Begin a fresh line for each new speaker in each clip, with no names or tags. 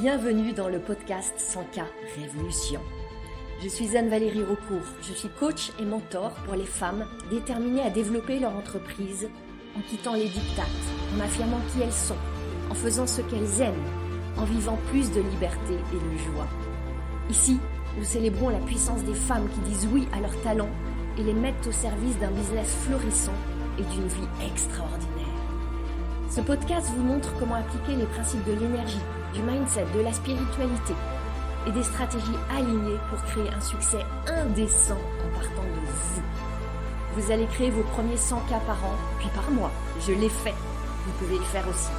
Bienvenue dans le podcast 100K Révolution. Je suis Anne-Valérie Raucourt, je suis coach et mentor pour les femmes déterminées à développer leur entreprise en quittant les diktats, en affirmant qui elles sont, en faisant ce qu'elles aiment, en vivant plus de liberté et de joie. Ici, nous célébrons la puissance des femmes qui disent oui à leurs talents et les mettent au service d'un business florissant et d'une vie extraordinaire. Ce podcast vous montre comment appliquer les principes de l'énergie, du mindset, de la spiritualité et des stratégies alignées pour créer un succès indécent en partant de vous. Vous allez créer vos premiers 100K par an, puis par mois. Je l'ai fait. Vous pouvez le faire aussi.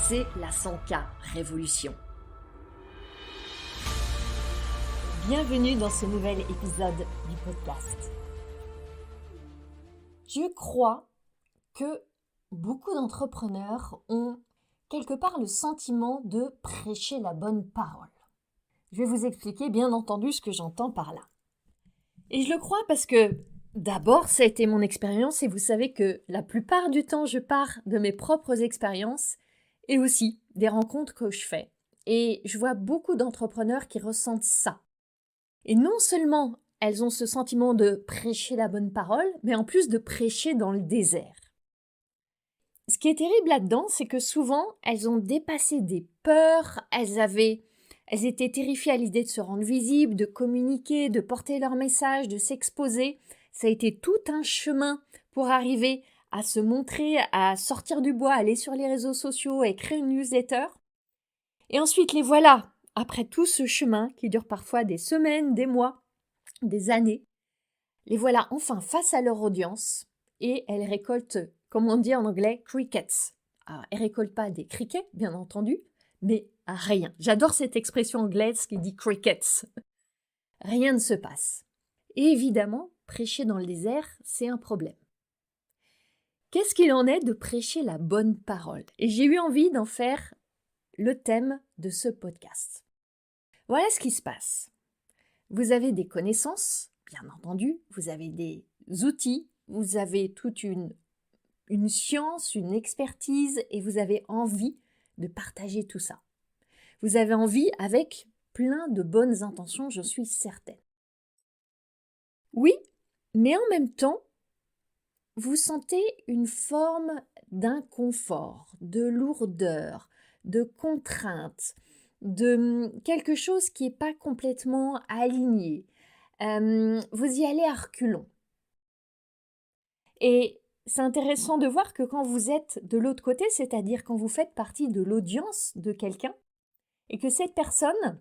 C'est la 100K Révolution. Bienvenue dans ce nouvel épisode du podcast. Je crois que beaucoup d'entrepreneurs ont quelque part le sentiment de prêcher la bonne parole. Je vais vous expliquer bien entendu ce que j'entends par là. Et je le crois parce que d'abord ça a été mon expérience et vous savez que la plupart du temps je pars de mes propres expériences et aussi des rencontres que je fais. Et je vois beaucoup d'entrepreneurs qui ressentent ça. Et non seulement elles ont ce sentiment de prêcher la bonne parole, mais en plus de prêcher dans le désert. Ce qui est terrible là-dedans, c'est que souvent, elles ont dépassé des peurs, elles étaient terrifiées à l'idée de se rendre visibles, de communiquer, de porter leur message, de s'exposer. Ça a été tout un chemin pour arriver à se montrer, à sortir du bois, aller sur les réseaux sociaux, à écrire une newsletter. Et ensuite, les voilà, après tout ce chemin qui dure parfois des semaines, des mois, des années, les voilà enfin face à leur audience et elles récoltent, comme on dit en anglais, crickets. Alors, elles ne récoltent pas des criquets, bien entendu, mais rien. J'adore cette expression anglaise qui dit crickets. Rien ne se passe. Et évidemment, prêcher dans le désert, c'est un problème. Qu'est-ce qu'il en est de prêcher la bonne parole? Et j'ai eu envie d'en faire le thème de ce podcast. Voilà ce qui se passe. Vous avez des connaissances, bien entendu, vous avez des outils, vous avez toute une science, une expertise et vous avez envie de partager tout ça. Vous avez envie avec plein de bonnes intentions, je suis certaine. Oui, mais en même temps, vous sentez une forme d'inconfort, de lourdeur, de contrainte, de quelque chose qui n'est pas complètement aligné. Vous y allez à reculons. Et c'est intéressant de voir que quand vous êtes de l'autre côté, c'est-à-dire quand vous faites partie de l'audience de quelqu'un, et que cette personne,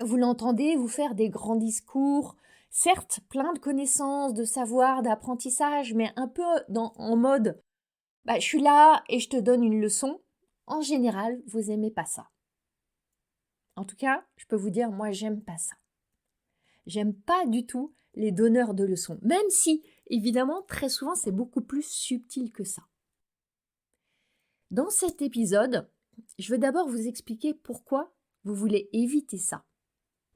vous l'entendez vous faire des grands discours, certes plein de connaissances, de savoir, d'apprentissage, mais un peu en mode « je suis là et je te donne une leçon », en général, vous n'aimez pas ça. En tout cas, je peux vous dire, moi, j'aime pas ça. J'aime pas du tout les donneurs de leçons, même si, évidemment, très souvent, c'est beaucoup plus subtil que ça. Dans cet épisode, je veux d'abord vous expliquer pourquoi vous voulez éviter ça.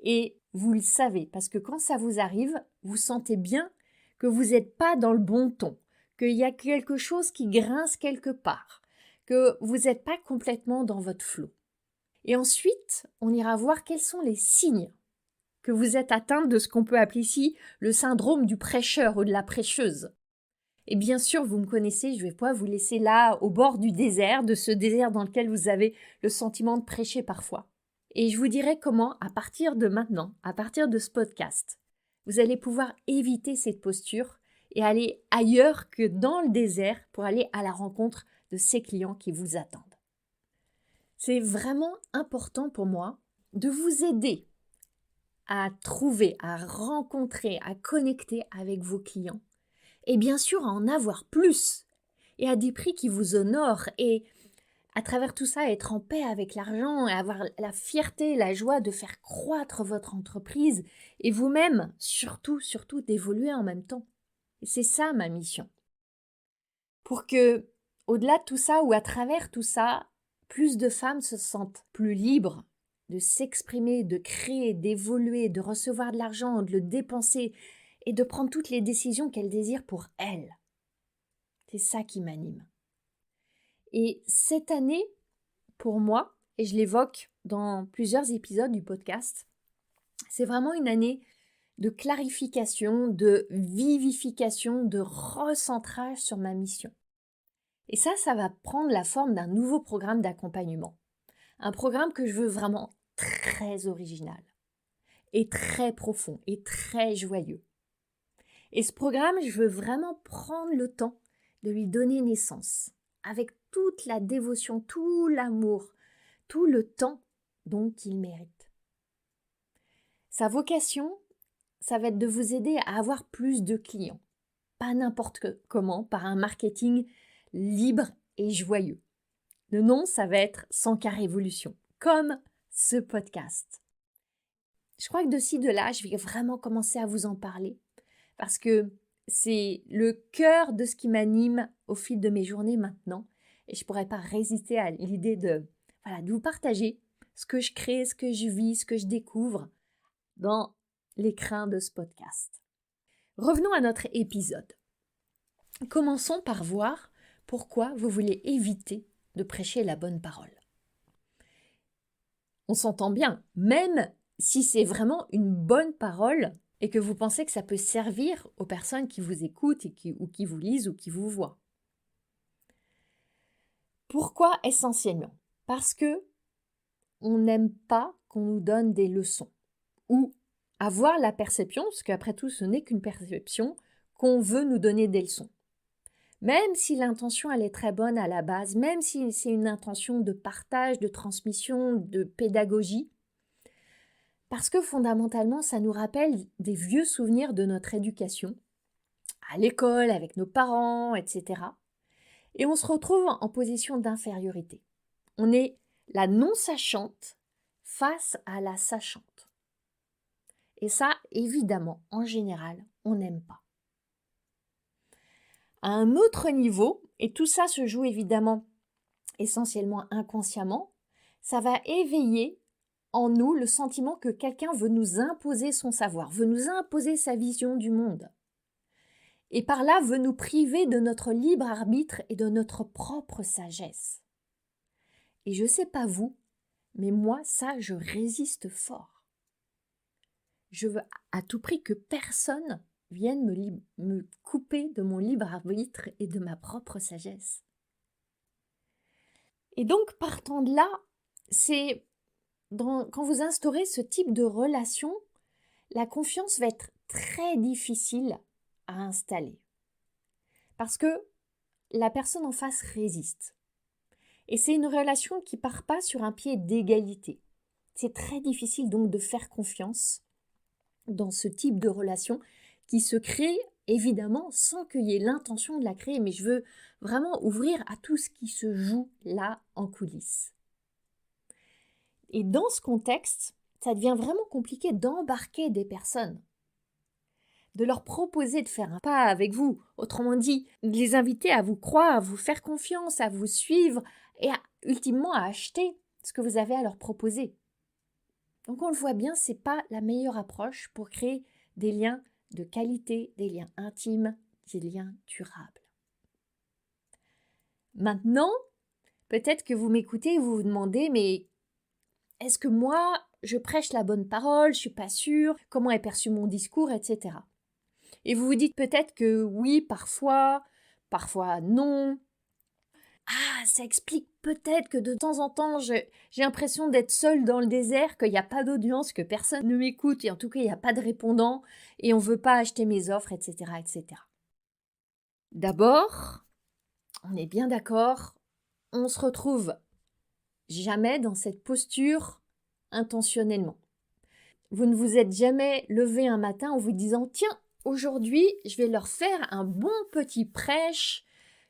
Et vous le savez, parce que quand ça vous arrive, vous sentez bien que vous n'êtes pas dans le bon ton, qu'il y a quelque chose qui grince quelque part, que vous n'êtes pas complètement dans votre flow. Et ensuite, on ira voir quels sont les signes que vous êtes atteinte de ce qu'on peut appeler ici le syndrome du prêcheur ou de la prêcheuse. Et bien sûr, vous me connaissez, je ne vais pas vous laisser là au bord du désert, de ce désert dans lequel vous avez le sentiment de prêcher parfois. Et je vous dirai comment, à partir de maintenant, à partir de ce podcast, vous allez pouvoir éviter cette posture et aller ailleurs que dans le désert pour aller à la rencontre de ces clients qui vous attendent. C'est vraiment important pour moi de vous aider à trouver, à rencontrer, à connecter avec vos clients et bien sûr à en avoir plus et à des prix qui vous honorent et à travers tout ça être en paix avec l'argent et avoir la fierté, la joie de faire croître votre entreprise et vous-même surtout d'évoluer en même temps. Et c'est ça ma mission. Pour que au-delà de tout ça ou à travers tout ça, plus de femmes se sentent plus libres de s'exprimer, de créer, d'évoluer, de recevoir de l'argent, de le dépenser et de prendre toutes les décisions qu'elles désirent pour elles. C'est ça qui m'anime. Et cette année, pour moi, et je l'évoque dans plusieurs épisodes du podcast, c'est vraiment une année de clarification, de vivification, de recentrage sur ma mission. Et ça va prendre la forme d'un nouveau programme d'accompagnement. Un programme que je veux vraiment très original, et très profond, et très joyeux. Et ce programme, je veux vraiment prendre le temps de lui donner naissance, avec toute la dévotion, tout l'amour, tout le temps dont il mérite. Sa vocation, ça va être de vous aider à avoir plus de clients. Pas n'importe comment, par un marketing libre et joyeux. Le nom, ça va être 100K Révolution, comme ce podcast. Je crois que de ci, de là, je vais vraiment commencer à vous en parler parce que c'est le cœur de ce qui m'anime au fil de mes journées maintenant et je ne pourrais pas résister à l'idée de vous partager ce que je crée, ce que je vis, ce que je découvre dans l'écrin de ce podcast. Revenons à notre épisode. Commençons par voir pourquoi vous voulez éviter de prêcher la bonne parole. On s'entend bien, même si c'est vraiment une bonne parole et que vous pensez que ça peut servir aux personnes qui vous écoutent ou qui vous lisent ou qui vous voient. Pourquoi essentiellement ? Parce que on n'aime pas qu'on nous donne des leçons ou avoir la perception, parce qu'après tout ce n'est qu'une perception, qu'on veut nous donner des leçons. Même si l'intention elle est très bonne à la base, même si c'est une intention de partage, de transmission, de pédagogie, parce que fondamentalement, ça nous rappelle des vieux souvenirs de notre éducation, à l'école, avec nos parents, etc. Et on se retrouve en position d'infériorité. On est la non-sachante face à la sachante. Et ça, évidemment, en général, on n'aime pas. À un autre niveau, et tout ça se joue évidemment essentiellement inconsciemment, ça va éveiller en nous le sentiment que quelqu'un veut nous imposer son savoir, veut nous imposer sa vision du monde. Et par là veut nous priver de notre libre arbitre et de notre propre sagesse. Et je ne sais pas vous, mais moi, ça, je résiste fort. Je veux à tout prix que personne vienne me couper de mon libre arbitre et de ma propre sagesse. Et donc, partant de là, c'est quand vous instaurez ce type de relation, la confiance va être très difficile à installer. Parce que la personne en face résiste. Et c'est une relation qui ne part pas sur un pied d'égalité. C'est très difficile donc de faire confiance dans ce type de relation qui se crée évidemment sans qu'il y ait l'intention de la créer, mais je veux vraiment ouvrir à tout ce qui se joue là en coulisses. Et dans ce contexte, ça devient vraiment compliqué d'embarquer des personnes, de leur proposer de faire un pas avec vous, autrement dit, de les inviter à vous croire, à vous faire confiance, à vous suivre et ultimement à acheter ce que vous avez à leur proposer. Donc on le voit bien, ce n'est pas la meilleure approche pour créer des liens de qualité, des liens intimes, des liens durables. Maintenant, peut-être que vous m'écoutez et vous vous demandez, mais est-ce que moi, je prêche la bonne parole, je ne suis pas sûre, comment est perçu mon discours, etc. Et vous vous dites peut-être que oui, parfois non. Ah, ça explique peut-être que de temps en temps, j'ai l'impression d'être seule dans le désert, qu'il n'y a pas d'audience, que personne ne m'écoute, et en tout cas, il n'y a pas de répondant, et on ne veut pas acheter mes offres, etc., etc. D'abord, on est bien d'accord, on se retrouve jamais dans cette posture intentionnellement. Vous ne vous êtes jamais levé un matin en vous disant « Tiens, aujourd'hui, je vais leur faire un bon petit prêche,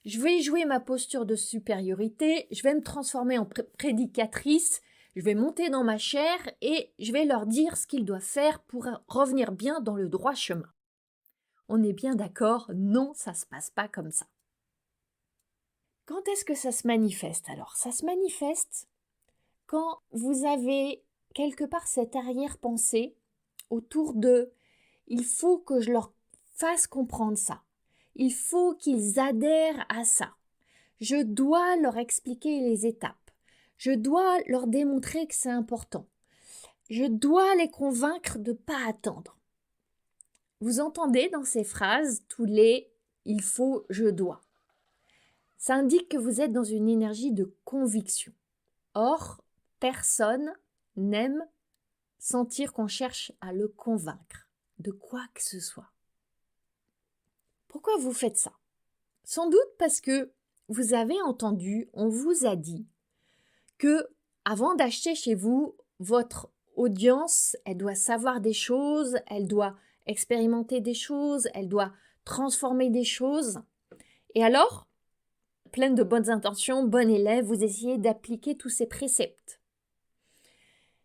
je vais jouer ma posture de supériorité, je vais me transformer en prédicatrice, je vais monter dans ma chair et je vais leur dire ce qu'ils doivent faire pour revenir bien dans le droit chemin. » On est bien d'accord, non, ça ne se passe pas comme ça. Quand est-ce que ça se manifeste alors ? Ça se manifeste quand vous avez quelque part cette arrière-pensée autour de « il faut que je leur fasse comprendre ça, il faut qu'ils adhèrent à ça, je dois leur expliquer les étapes, Je dois leur démontrer que c'est important. Je dois les convaincre de ne pas attendre. Vous entendez dans ces phrases tous les « il faut »,« je dois ». Ça indique que vous êtes dans une énergie de conviction. Or, personne n'aime sentir qu'on cherche à le convaincre de quoi que ce soit. Pourquoi vous faites ça? Sans doute parce que vous avez entendu, on vous a dit que avant d'acheter chez vous, votre audience, elle doit savoir des choses, elle doit expérimenter des choses, elle doit transformer des choses. Et alors, pleine de bonnes intentions, bon élève, vous essayez d'appliquer tous ces préceptes.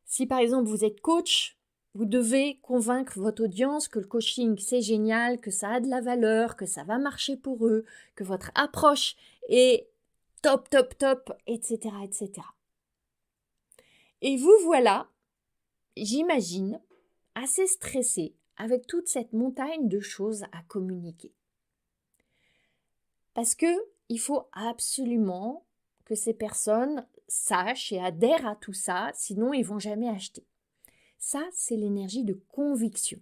Si par exemple vous êtes coach, vous devez convaincre votre audience que le coaching c'est génial, que ça a de la valeur, que ça va marcher pour eux, que votre approche est top, top, top, etc., etc. Et vous voilà, j'imagine, assez stressé avec toute cette montagne de choses à communiquer. Parce que il faut absolument que ces personnes sachent et adhèrent à tout ça, sinon ils vont jamais acheter. Ça, c'est l'énergie de conviction.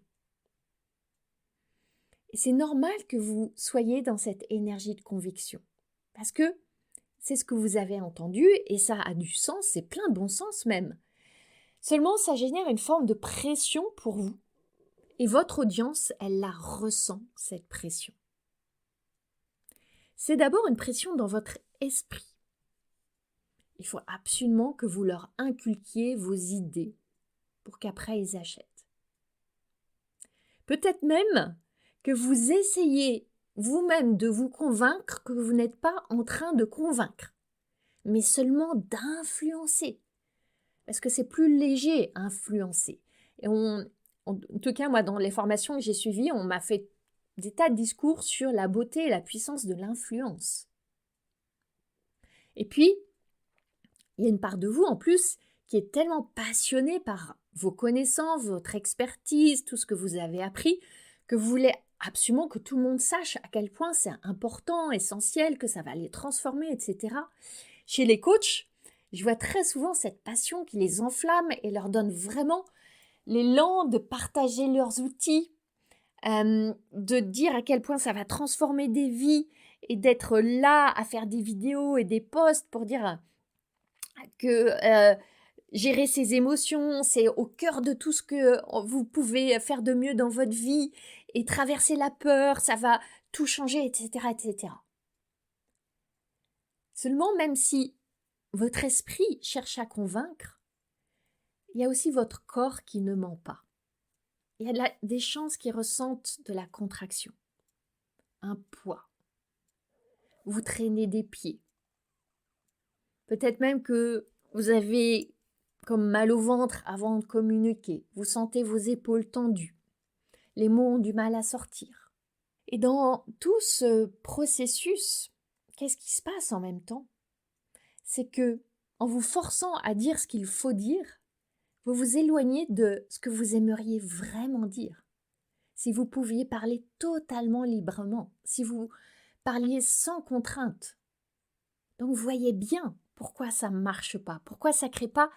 Et c'est normal que vous soyez dans cette énergie de conviction. Parce que c'est ce que vous avez entendu et ça a du sens, c'est plein de bon sens même. Seulement, ça génère une forme de pression pour vous. Et votre audience, elle la ressent, cette pression. C'est d'abord une pression dans votre esprit. Il faut absolument que vous leur inculquiez vos idées pour qu'après ils achètent. Peut-être même que vous essayez vous-même de vous convaincre que vous n'êtes pas en train de convaincre, mais seulement d'influencer. Parce que c'est plus léger, influencer. Et en tout cas, moi, dans les formations que j'ai suivies, on m'a fait des tas de discours sur la beauté et la puissance de l'influence. Et puis, il y a une part de vous, en plus, qui est tellement passionnée par vos connaissances, votre expertise, tout ce que vous avez appris, que vous voulez absolument que tout le monde sache à quel point c'est important, essentiel, que ça va les transformer, etc. Chez les coachs, je vois très souvent cette passion qui les enflamme et leur donne vraiment l'élan de partager leurs outils, de dire à quel point ça va transformer des vies et d'être là à faire des vidéos et des posts pour dire que gérer ses émotions, c'est au cœur de tout ce que vous pouvez faire de mieux dans votre vie et traverser la peur, ça va tout changer, etc., etc. Seulement, même si votre esprit cherche à convaincre, il y a aussi votre corps qui ne ment pas. Il y a des chances qui ressentent de la contraction, un poids. Vous traînez des pieds. Peut-être même que vous avez comme mal au ventre avant de communiquer. Vous sentez vos épaules tendues. Les mots ont du mal à sortir. Et dans tout ce processus, qu'est-ce qui se passe en même temps? C'est que, en vous forçant à dire ce qu'il faut dire, vous vous éloignez de ce que vous aimeriez vraiment dire. Si vous pouviez parler totalement librement, si vous parliez sans contrainte. Donc vous voyez bien pourquoi ça ne marche pas, pourquoi ça ne crée pas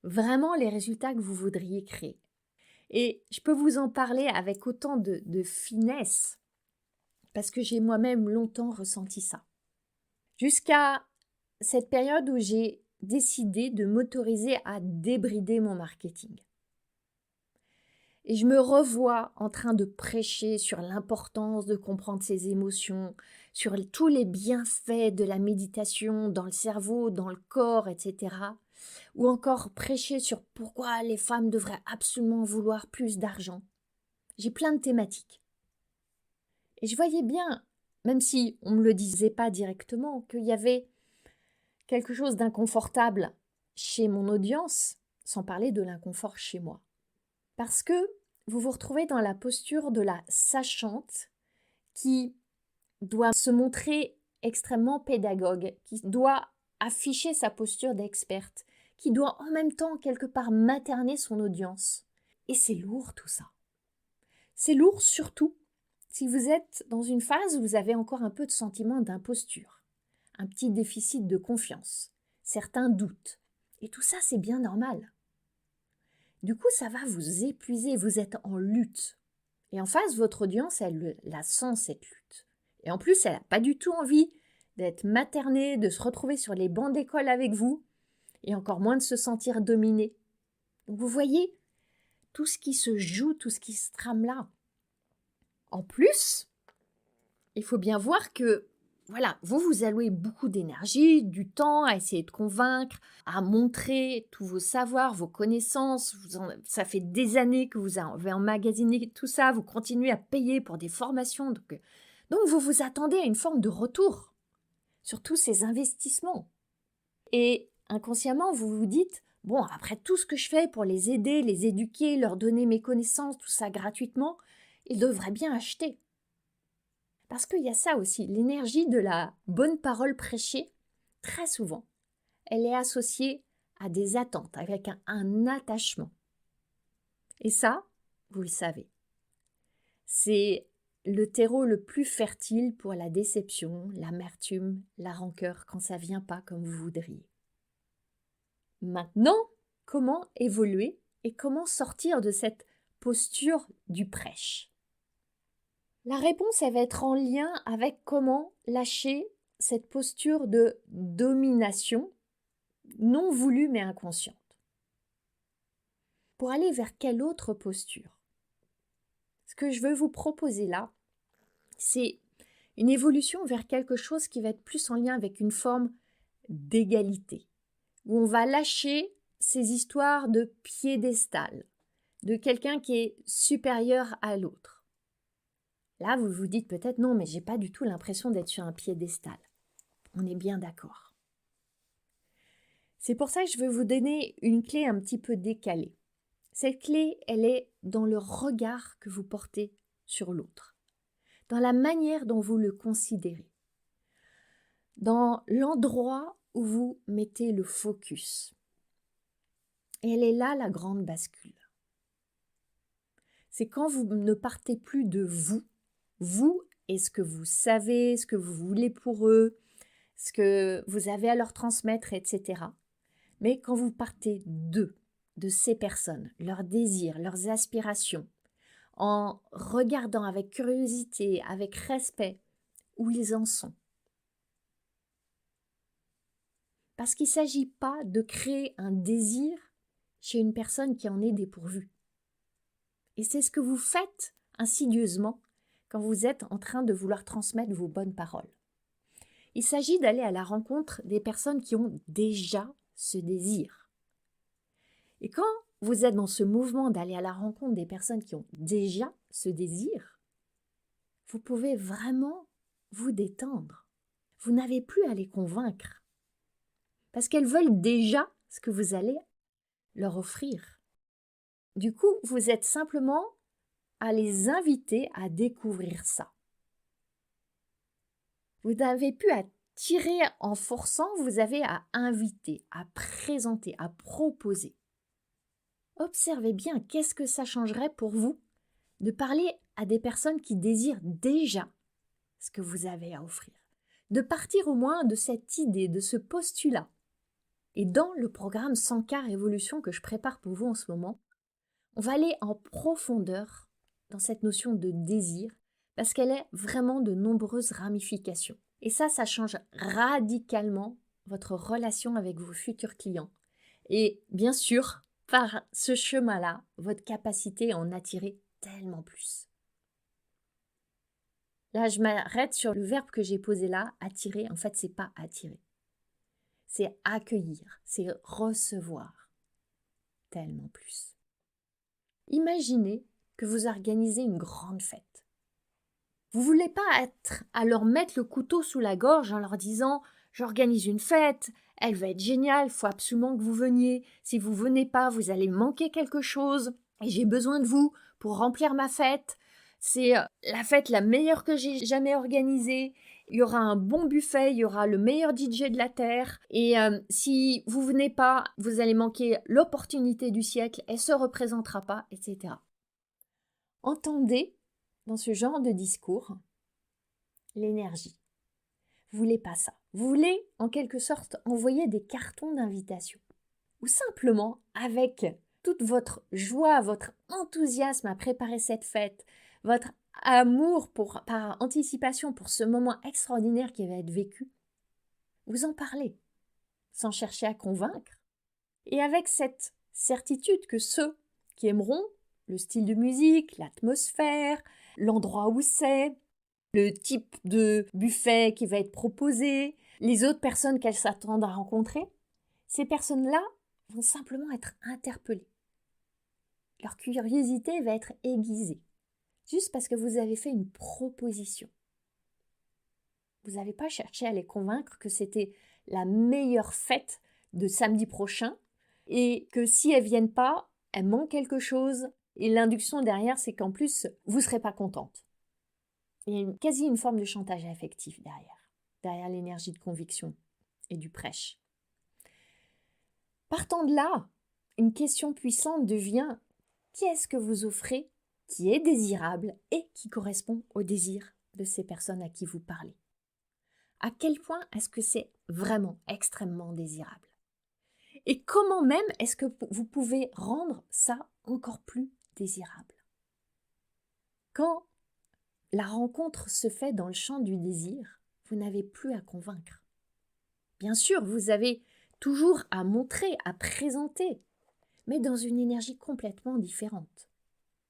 vraiment les résultats que vous voudriez créer. Et je peux vous en parler avec autant de finesse, parce que j'ai moi-même longtemps ressenti ça. Jusqu'à cette période où j'ai décidé de m'autoriser à débrider mon marketing. Et je me revois en train de prêcher sur l'importance de comprendre ses émotions, sur tous les bienfaits de la méditation dans le cerveau, dans le corps, etc. Ou encore prêcher sur pourquoi les femmes devraient absolument vouloir plus d'argent. J'ai plein de thématiques. Et je voyais bien, même si on ne me le disait pas directement, qu'il y avait quelque chose d'inconfortable chez mon audience, sans parler de l'inconfort chez moi. Parce que vous vous retrouvez dans la posture de la sachante qui doit se montrer extrêmement pédagogue, qui doit afficher sa posture d'experte, qui doit en même temps quelque part materner son audience. Et c'est lourd tout ça. C'est lourd surtout si vous êtes dans une phase où vous avez encore un peu de sentiment d'imposture, un petit déficit de confiance, certains doutes, Et tout ça, c'est bien normal. Du coup, ça va vous épuiser, vous êtes en lutte. Et en face, votre audience, elle la sent, cette lutte. Et en plus, elle n'a pas du tout envie d'être maternée, de se retrouver sur les bancs d'école avec vous, et encore moins de se sentir dominée. Donc vous voyez, tout ce qui se joue, tout ce qui se trame là. En plus, il faut bien voir que, voilà, vous allouez beaucoup d'énergie, du temps à essayer de convaincre, à montrer tous vos savoirs, vos connaissances. Ça fait des années que vous avez emmagasiné tout ça, vous continuez à payer pour des formations. Donc vous vous attendez à une forme de retour sur tous ces investissements. Et inconsciemment, vous vous dites, bon, après tout ce que je fais pour les aider, les éduquer, leur donner mes connaissances, tout ça gratuitement, ils devraient bien acheter. Parce qu'il y a ça aussi, l'énergie de la bonne parole prêchée, très souvent, elle est associée à des attentes, avec un attachement. Et ça, vous le savez, c'est le terreau le plus fertile pour la déception, l'amertume, la rancœur, quand ça ne vient pas comme vous voudriez. Maintenant, comment évoluer et comment sortir de cette posture du prêche? La réponse, elle va être en lien avec comment lâcher cette posture de domination non voulue mais inconsciente. Pour aller vers quelle autre posture? Ce que je veux vous proposer là, c'est une évolution vers quelque chose qui va être plus en lien avec une forme d'égalité, où on va lâcher ces histoires de piédestal, de quelqu'un qui est supérieur à l'autre. Là, vous vous dites peut-être non, mais j'ai pas du tout l'impression d'être sur un piédestal. On est bien d'accord. C'est pour ça que je veux vous donner une clé un petit peu décalée. Cette clé, elle est dans le regard que vous portez sur l'autre, dans la manière dont vous le considérez, dans l'endroit où vous mettez le focus. Et elle est là la grande bascule. C'est quand vous ne partez plus de vous et ce que vous savez, ce que vous voulez pour eux, ce que vous avez à leur transmettre, etc. Mais quand vous partez d'eux, de ces personnes, leurs désirs, leurs aspirations, en regardant avec curiosité, avec respect, où ils en sont. Parce qu'il ne s'agit pas de créer un désir chez une personne qui en est dépourvue. Et c'est ce que vous faites insidieusement quand vous êtes en train de vouloir transmettre vos bonnes paroles. Il s'agit d'aller à la rencontre des personnes qui ont déjà ce désir. Et quand vous êtes dans ce mouvement d'aller à la rencontre des personnes qui ont déjà ce désir, vous pouvez vraiment vous détendre. Vous n'avez plus à les convaincre. Parce qu'elles veulent déjà ce que vous allez leur offrir. Du coup, vous êtes simplement à les inviter à découvrir ça. Vous n'avez plus à tirer en forçant, vous avez à inviter, à présenter, à proposer. Observez bien qu'est-ce que ça changerait pour vous de parler à des personnes qui désirent déjà ce que vous avez à offrir. De partir au moins de cette idée, de ce postulat. Et dans le programme 100K Révolution que je prépare pour vous en ce moment, on va aller en profondeur dans cette notion de désir parce qu'elle a vraiment de nombreuses ramifications. Et ça change radicalement votre relation avec vos futurs clients. Et bien sûr, par ce chemin-là, votre capacité à en attirer tellement plus. Là, je m'arrête sur le verbe que j'ai posé là, attirer. En fait, c'est pas attirer. C'est accueillir, c'est recevoir tellement plus. Imaginez que vous organisez une grande fête. Vous ne voulez pas être à leur mettre le couteau sous la gorge en leur disant « J'organise une fête, elle va être géniale, il faut absolument que vous veniez. Si vous ne venez pas, vous allez manquer quelque chose et j'ai besoin de vous pour remplir ma fête. C'est la fête la meilleure que j'ai jamais organisée. Il y aura un bon buffet, il y aura le meilleur DJ de la Terre. Et si vous ne venez pas, vous allez manquer l'opportunité du siècle, elle ne se représentera pas, etc. » Entendez dans ce genre de discours l'énergie. Vous voulez pas ça. Vous voulez, en quelque sorte, envoyer des cartons d'invitation ou simplement avec toute votre joie, votre enthousiasme à préparer cette fête, votre amour par anticipation pour ce moment extraordinaire qui va être vécu, vous en parlez, sans chercher à convaincre, et avec cette certitude que ceux qui aimeront le style de musique, l'atmosphère, l'endroit où c'est, le type de buffet qui va être proposé, les autres personnes qu'elles s'attendent à rencontrer, ces personnes-là vont simplement être interpellées. Leur curiosité va être aiguisée, juste parce que vous avez fait une proposition. Vous n'avez pas cherché à les convaincre que c'était la meilleure fête de samedi prochain et que si elles ne viennent pas, elles manquent quelque chose. Et l'induction derrière, c'est qu'en plus, vous ne serez pas contente. Il y a quasi une forme de chantage affectif derrière l'énergie de conviction et du prêche. Partant de là, une question puissante devient: qu'est-ce que vous offrez qui est désirable et qui correspond au désir de ces personnes à qui vous parlez? À quel point est-ce que c'est vraiment extrêmement désirable? Et comment même est-ce que vous pouvez rendre ça encore plus désirable? Quand la rencontre se fait dans le champ du désir, vous n'avez plus à convaincre. Bien sûr, vous avez toujours à montrer, à présenter, mais dans une énergie complètement différente.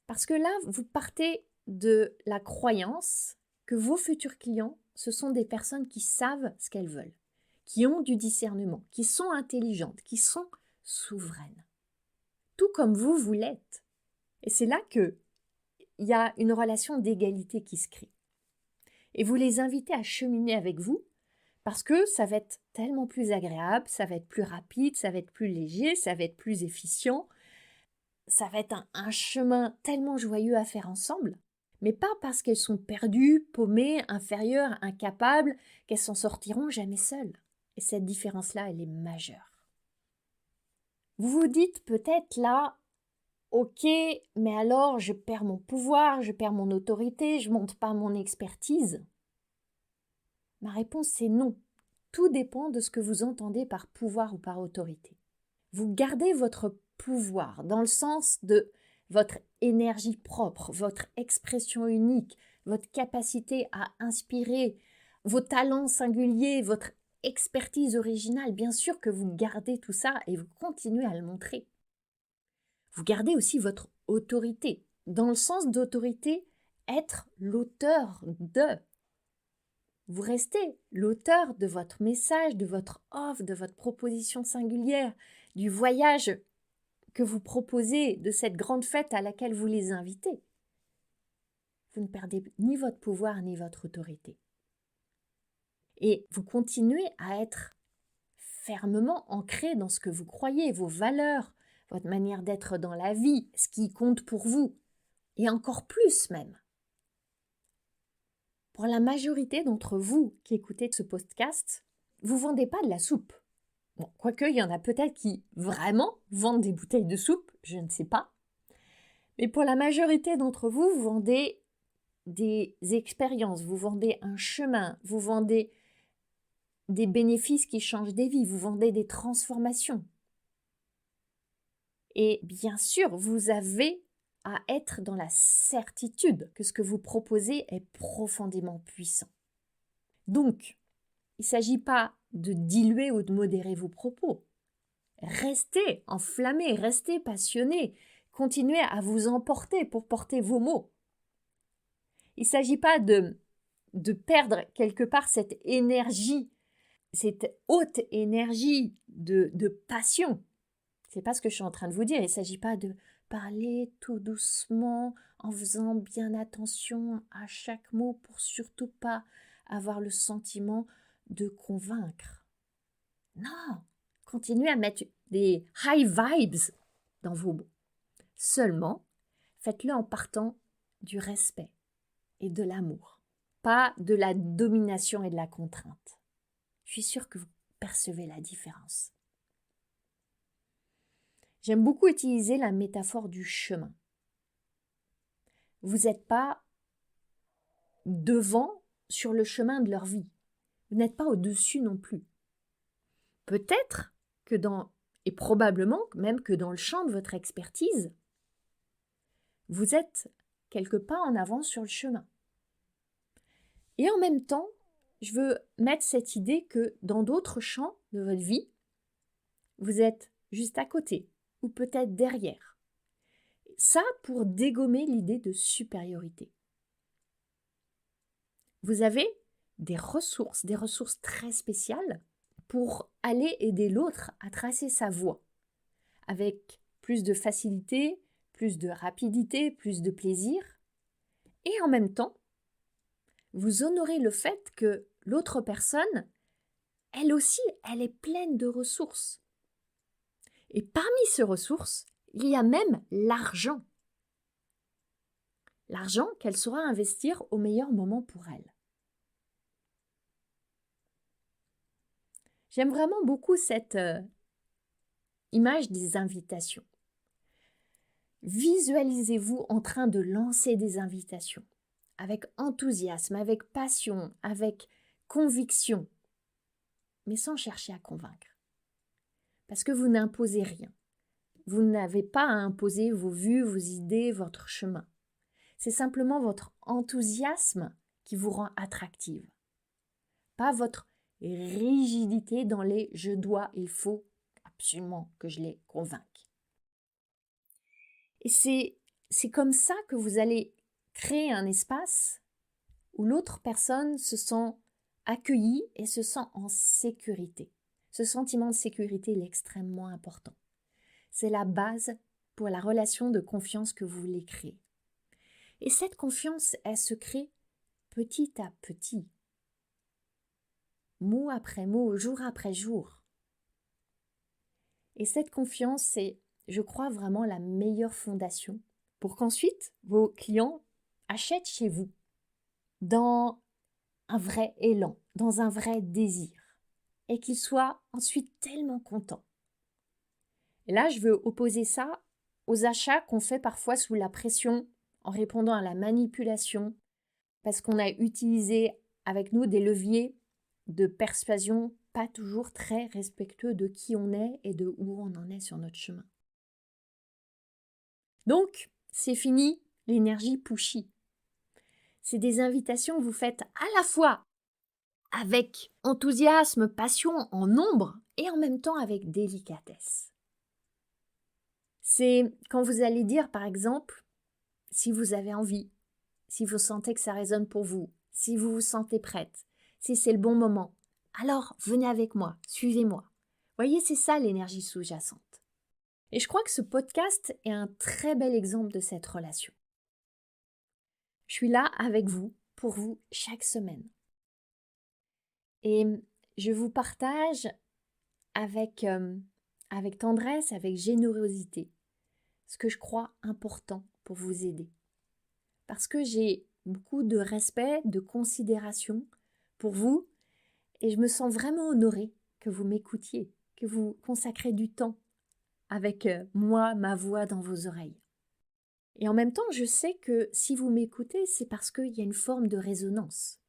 Parce que là, vous partez de la croyance que vos futurs clients, ce sont des personnes qui savent ce qu'elles veulent, qui ont du discernement, qui sont intelligentes, qui sont souveraines. Tout comme vous l'êtes. Et c'est là qu'il y a une relation d'égalité qui se crée. Et vous les invitez à cheminer avec vous parce que ça va être tellement plus agréable, ça va être plus rapide, ça va être plus léger, ça va être plus efficient. Ça va être un chemin tellement joyeux à faire ensemble, mais pas parce qu'elles sont perdues, paumées, inférieures, incapables, qu'elles s'en sortiront jamais seules. Et cette différence-là, elle est majeure. Vous vous dites peut-être là, ok, mais alors je perds mon pouvoir, je perds mon autorité, je monte pas mon expertise. Ma réponse c'est non. Tout dépend de ce que vous entendez par pouvoir ou par autorité. Vous gardez votre pouvoir dans le sens de votre énergie propre, votre expression unique, votre capacité à inspirer, vos talents singuliers, votre expertise originale. Bien sûr que vous gardez tout ça et vous continuez à le montrer. Vous gardez aussi votre autorité, dans le sens d'autorité, être l'auteur de. Vous restez l'auteur de votre message, de votre offre, de votre proposition singulière, du voyage que vous proposez, de cette grande fête à laquelle vous les invitez. Vous ne perdez ni votre pouvoir ni votre autorité. Et vous continuez à être fermement ancré dans ce que vous croyez, vos valeurs, votre manière d'être dans la vie, ce qui compte pour vous, et encore plus même. Pour la majorité d'entre vous qui écoutez ce podcast, vous ne vendez pas de la soupe. Bon, quoique, il y en a peut-être qui vraiment vendent des bouteilles de soupe, je ne sais pas. Mais pour la majorité d'entre vous, vous vendez des expériences, vous vendez un chemin, vous vendez des bénéfices qui changent des vies, vous vendez des transformations. Et bien sûr, vous avez à être dans la certitude que ce que vous proposez est profondément puissant. Donc, il ne s'agit pas de diluer ou de modérer vos propos. Restez enflammés, restez passionnés, continuez à vous emporter pour porter vos mots. Il ne s'agit pas de perdre quelque part cette énergie, cette haute énergie de passion. C'est pas ce que je suis en train de vous dire. Il ne s'agit pas de parler tout doucement en faisant bien attention à chaque mot pour surtout pas avoir le sentiment de convaincre. Non, continuez à mettre des high vibes dans vos mots. Seulement, faites-le en partant du respect et de l'amour, pas de la domination et de la contrainte. Je suis sûre que vous percevez la différence. J'aime beaucoup utiliser la métaphore du chemin. Vous n'êtes pas devant sur le chemin de leur vie. Vous n'êtes pas au-dessus non plus. Peut-être que dans Et probablement même que dans le champ de votre expertise, vous êtes quelque part en avance sur le chemin. Et en même temps, je veux mettre cette idée que dans d'autres champs de votre vie, vous êtes juste à côté ou peut-être derrière. Ça pour dégommer l'idée de supériorité. Vous avez des ressources très spéciales pour aller aider l'autre à tracer sa voie, avec plus de facilité, plus de rapidité, plus de plaisir. Et en même temps, vous honorez le fait que l'autre personne, elle aussi, elle est pleine de ressources. Et parmi ces ressources, il y a même l'argent. L'argent qu'elle saura investir au meilleur moment pour elle. J'aime vraiment beaucoup cette image des invitations. Visualisez-vous en train de lancer des invitations, avec enthousiasme, avec passion, avec conviction, mais sans chercher à convaincre. Parce que vous n'imposez rien. Vous n'avez pas à imposer vos vues, vos idées, votre chemin. C'est simplement votre enthousiasme qui vous rend attractive. Pas votre rigidité dans les « je dois », il faut absolument que je les convainque. Et c'est comme ça que vous allez créer un espace où l'autre personne se sent accueillie et se sent en sécurité. Ce sentiment de sécurité est extrêmement important. C'est la base pour la relation de confiance que vous voulez créer. Et cette confiance, elle se crée petit à petit, mot après mot, jour après jour. Et cette confiance, c'est, je crois, vraiment la meilleure fondation pour qu'ensuite vos clients achètent chez vous dans un vrai élan, dans un vrai désir, et qu'ils soient ensuite tellement contents. Et là, je veux opposer ça aux achats qu'on fait parfois sous la pression, en répondant à la manipulation, parce qu'on a utilisé avec nous des leviers de persuasion pas toujours très respectueux de qui on est et de où on en est sur notre chemin. Donc, c'est fini l'énergie pushy. C'est des invitations que vous faites à la fois avec enthousiasme, passion, en nombre, et en même temps avec délicatesse. C'est quand vous allez dire, par exemple, si vous avez envie, si vous sentez que ça résonne pour vous, si vous vous sentez prête, si c'est le bon moment, alors venez avec moi, suivez-moi. Voyez, c'est ça l'énergie sous-jacente. Et je crois que ce podcast est un très bel exemple de cette relation. Je suis là avec vous, pour vous, chaque semaine. Et je vous partage avec tendresse, avec générosité, ce que je crois important pour vous aider. Parce que j'ai beaucoup de respect, de considération pour vous, et je me sens vraiment honorée que vous m'écoutiez, que vous consacrez du temps avec moi, ma voix dans vos oreilles. Et en même temps, je sais que si vous m'écoutez, c'est parce qu'il y a une forme de résonance.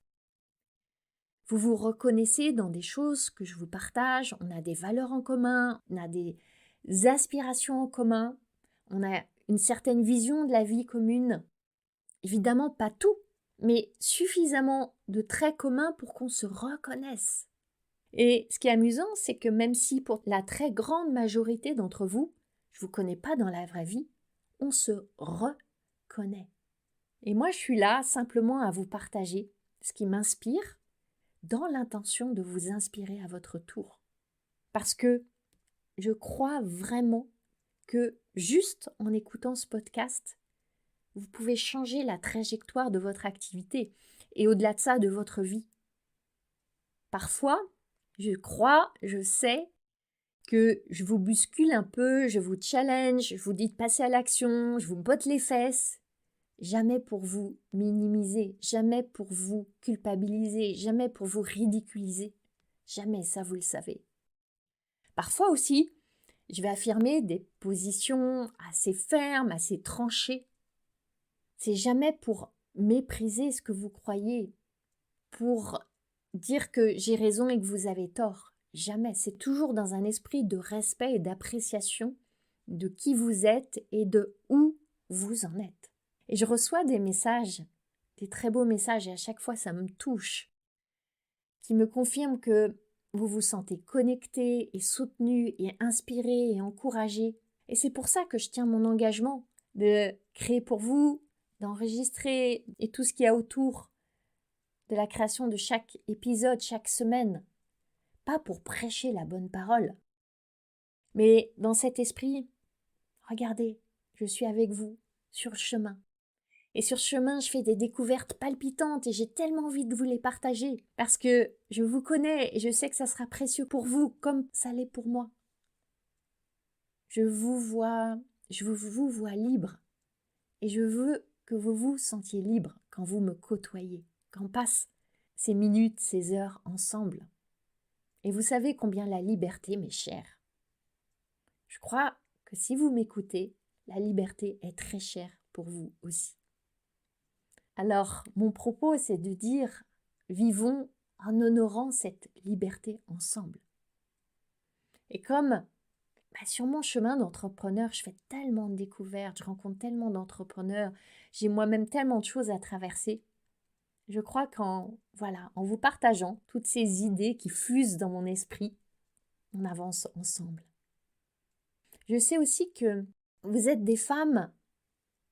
Vous vous reconnaissez dans des choses que je vous partage, on a des valeurs en commun, on a des aspirations en commun, on a une certaine vision de la vie commune. Évidemment pas tout, mais suffisamment de traits communs pour qu'on se reconnaisse. Et ce qui est amusant, c'est que même si pour la très grande majorité d'entre vous, je ne vous connais pas dans la vraie vie, on se reconnaît. Et moi, je suis là simplement à vous partager ce qui m'inspire dans l'intention de vous inspirer à votre tour. Parce que je crois vraiment que juste en écoutant ce podcast, vous pouvez changer la trajectoire de votre activité et au-delà de ça, de votre vie. Parfois, je sais que je vous bouscule un peu, je vous challenge, je vous dis de passer à l'action, je vous botte les fesses. Jamais pour vous minimiser, jamais pour vous culpabiliser, jamais pour vous ridiculiser. Jamais, ça vous le savez. Parfois aussi, je vais affirmer des positions assez fermes, assez tranchées. C'est jamais pour mépriser ce que vous croyez, pour dire que j'ai raison et que vous avez tort. Jamais. C'est toujours dans un esprit de respect et d'appréciation de qui vous êtes et de où vous en êtes. Et je reçois des messages, des très beaux messages, et à chaque fois ça me touche, qui me confirment que vous vous sentez connecté et soutenu et inspiré et encouragé. Et c'est pour ça que je tiens mon engagement de créer pour vous, d'enregistrer et tout ce qu'il y a autour de la création de chaque épisode, chaque semaine. Pas pour prêcher la bonne parole, mais dans cet esprit, regardez, je suis avec vous sur le chemin. Et sur ce chemin, je fais des découvertes palpitantes et j'ai tellement envie de vous les partager parce que je vous connais et je sais que ça sera précieux pour vous comme ça l'est pour moi. Je vous vois libre et je veux que vous vous sentiez libre quand vous me côtoyez, quand on passe ces minutes, ces heures ensemble. Et vous savez combien la liberté m'est chère. Je crois que si vous m'écoutez, la liberté est très chère pour vous aussi. Alors, mon propos, c'est de dire, vivons en honorant cette liberté ensemble. Et comme sur mon chemin d'entrepreneur, je fais tellement de découvertes, je rencontre tellement d'entrepreneurs, j'ai moi-même tellement de choses à traverser, je crois qu'en vous partageant toutes ces idées qui fusent dans mon esprit, on avance ensemble. Je sais aussi que vous êtes des femmes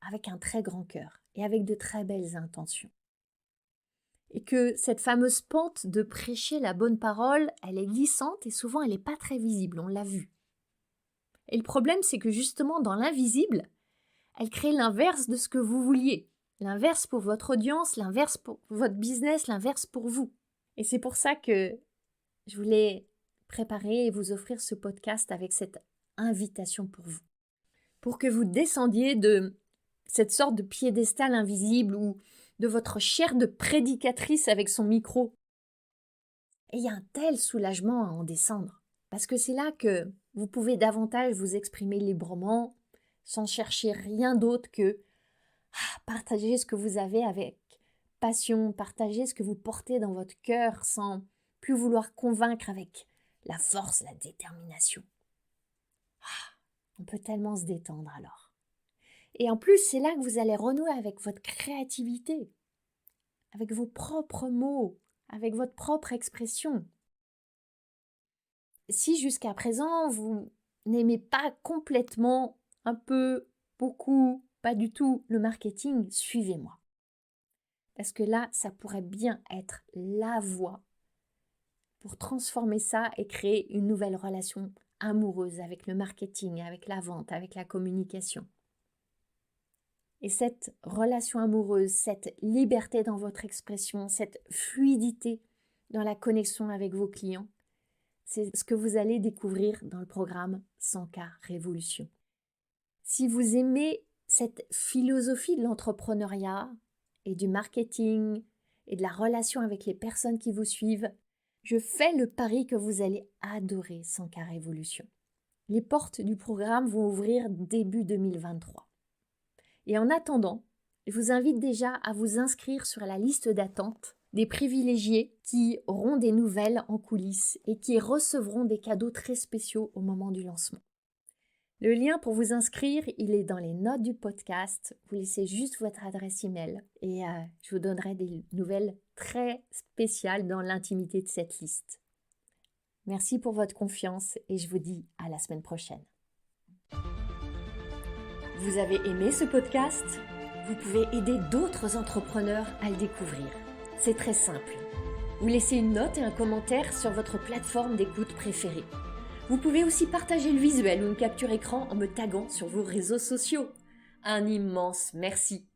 avec un très grand cœur et avec de très belles intentions. Et que cette fameuse pente de prêcher la bonne parole, elle est glissante et souvent elle n'est pas très visible, on l'a vu. Et le problème, c'est que justement dans l'invisible, elle crée l'inverse de ce que vous vouliez. L'inverse pour votre audience, l'inverse pour votre business, l'inverse pour vous. Et c'est pour ça que je voulais préparer et vous offrir ce podcast avec cette invitation pour vous. Pour que vous descendiez de cette sorte de piédestal invisible ou de votre chair de prédicatrice avec son micro. Et il y a un tel soulagement à en descendre. Parce que c'est là que vous pouvez davantage vous exprimer librement, sans chercher rien d'autre que partager ce que vous avez avec passion, partager ce que vous portez dans votre cœur sans plus vouloir convaincre avec la force, la détermination. On peut tellement se détendre alors. Et en plus, c'est là que vous allez renouer avec votre créativité, avec vos propres mots, avec votre propre expression. Si jusqu'à présent, vous n'aimez pas complètement, un peu, beaucoup, pas du tout le marketing, suivez-moi. Parce que là, ça pourrait bien être la voie pour transformer ça et créer une nouvelle relation amoureuse avec le marketing, avec la vente, avec la communication. Et cette relation amoureuse, cette liberté dans votre expression, cette fluidité dans la connexion avec vos clients, c'est ce que vous allez découvrir dans le programme 100K Révolution. Si vous aimez cette philosophie de l'entrepreneuriat et du marketing et de la relation avec les personnes qui vous suivent, je fais le pari que vous allez adorer 100K Révolution. Les portes du programme vont ouvrir début 2023. Et en attendant, je vous invite déjà à vous inscrire sur la liste d'attente des privilégiés qui auront des nouvelles en coulisses et qui recevront des cadeaux très spéciaux au moment du lancement. Le lien pour vous inscrire, il est dans les notes du podcast. Vous laissez juste votre adresse email et je vous donnerai des nouvelles très spéciales dans l'intimité de cette liste. Merci pour votre confiance et je vous dis à la semaine prochaine. Vous avez aimé ce podcast ? Vous pouvez aider d'autres entrepreneurs à le découvrir. C'est très simple. Vous laissez une note et un commentaire sur votre plateforme d'écoute préférée. Vous pouvez aussi partager le visuel ou une capture écran en me taguant sur vos réseaux sociaux. Un immense merci.